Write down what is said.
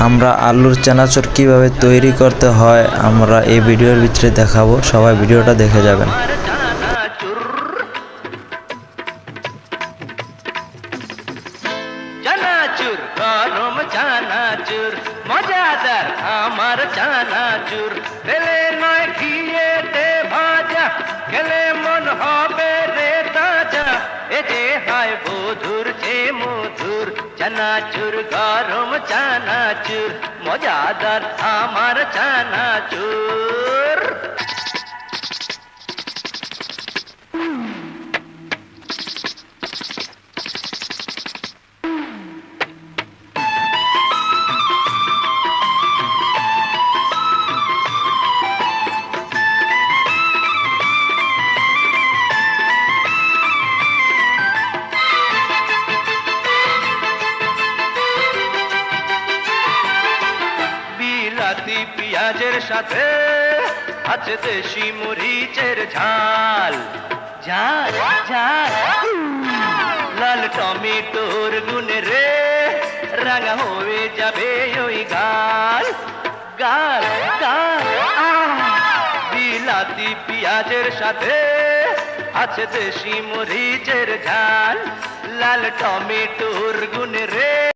আমরা আলুর চানাচুর কিভাবে তৈরি করতে হয় আমরা এই ভিডিওর ভিতরে দেখাবো, সবাই ভিডিওটা দেখে যাবেন। চানাচুর গরম চানাচুর মজাদার আমার চানাচুর, তেলে নয় ঘিয়েতে ভাজা, খেলে মন হবে রে তাজা, এ যে হয় বধুর যে মধুর। চানাচুর গরম চানাচুর মজাদার আমার চানাচুর। বিলাতি পেঁয়াজের সাথে আছে দেশি মরিচের ঝাল, ঝাল ঝাল। লাল টমেটোর গুনে রে রাঙা হয়ে যাবে ওই গাল, গাল গাল। বিলাতি পেঁয়াজের সাথে আছে দেশি মরিচের ঝাল, লাল টমেটোর গুনে রে